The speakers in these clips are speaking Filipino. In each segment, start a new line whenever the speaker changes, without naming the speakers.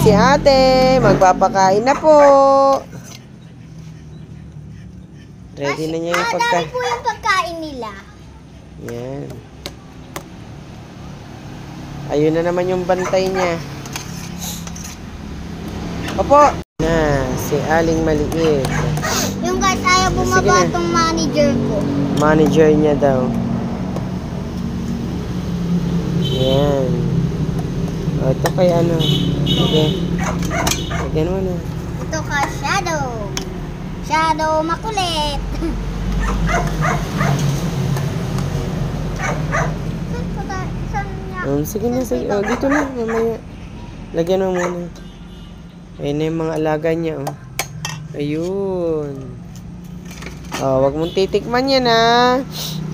si ate. Magpapakain na po. Ready na niya yung pagkain.
Dami po yung pagkain nila.
Yan. Ayun na naman yung bantay niya. Opo. Na, si Aling Maliit.
Yung guys, ayaw bumaba tong manager ko.
Manager niya daw. Yan. O, ito kay ano. Okay. Lagyan mo na.
Ito ka, Shadow. Shadow makulit.
Sige na, sige. O, dito na. Mamaya. Lagyan mo muna. Ayun na yung mga alaga niya, oh. Ayun. Oh, wag mong titikman yan, ha.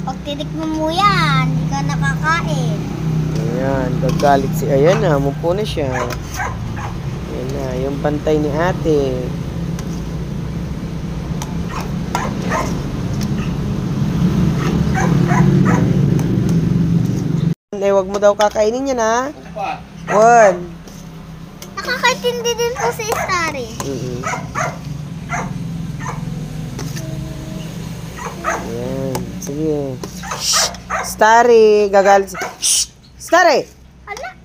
Pag titikman mo yan, hindi ka nakakain.
Ayan, gagalit si... Ayan na, mupo na siya. Ayan na, yung bantay ni ate. Eh, wag mo daw kakainin yan, ha? Wag.
Nakakaintindi din po si Starry.
Ayan, sige. Shh! Starry, gagalit si... Shh! Starry!
Hala?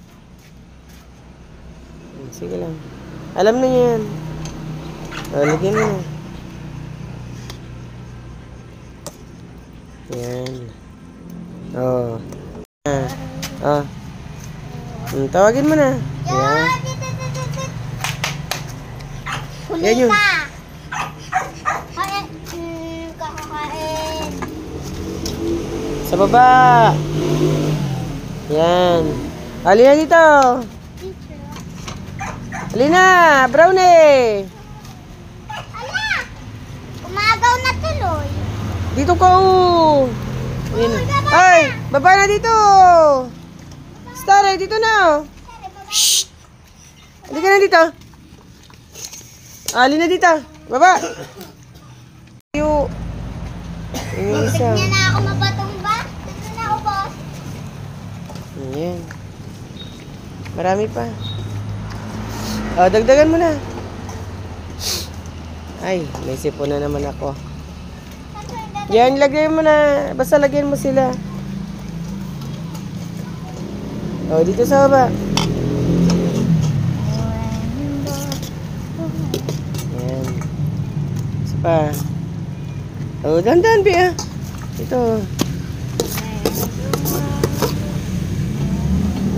Sige lang. Alam na yan. O, lagyan mo na. Ayan. O. Tawagin mo na. Ayan.
Huli
Yan yun.
na. Kakakain.
Sa baba. Yan. Halina dito. Halina, Brownie.
Hala! Umagaw na tuloy.
Dito ka, oh. Ayan. Ay, baba na dito. Starry, dito na. Shh. Halika na dito. Halina dito. Baba. Yung isa.
Tignan na ako mabatong ba? Tignan na ako, boss.
Ayan. Marami pa. Oh, dagdagan mo na. Ay, may sipon na naman ako. Yan, lagyan mo na. Basta lagyan mo sila. Oh, dito sa baba. Yan. Isa pa. Oh, dandan, Bia. Ito.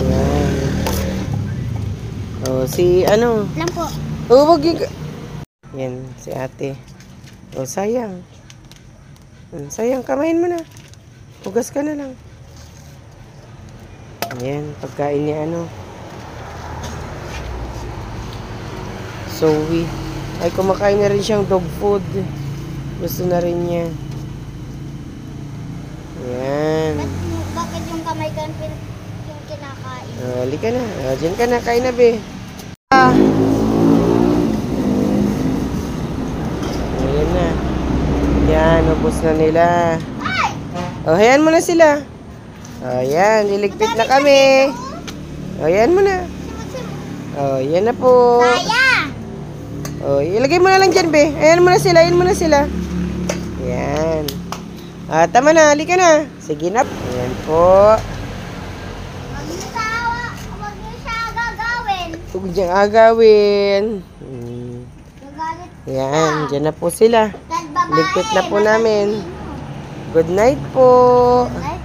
Yan. Oh, si ano?
Lang po.
Oh, wag yung... Yan, si ate. Oh, sayang. Sayang, kamain mo na. Hugas ka na lang. Ayan, pagkain niya ano. Zoe. Ay, kumakain na rin siyang dog food. Gusto na rin niya. Ayan.
Bakit yung kamay ko yung kinakain?
Halika na. Diyan ka na. Kain na, be. Ayan na. Yan, ubos na nila. Oh, hayaan mo na sila. Oh, yan. Iligpit na kami. Oh, yan mo na. Oh, yan na po.
Sayang!
Oh, ilagay mo na lang dyan, be. Ayan mo na sila. Ayan mo na sila. Yan. Tama na. Halika na. Sige na. Ayan po.
Huwag niyo siya agagawin.
Huwag niyang agawin.
Gagalit.
Yan. Dyan na po sila.
Dahil babae.
Ligpit na po namin. Good night po.
Ay,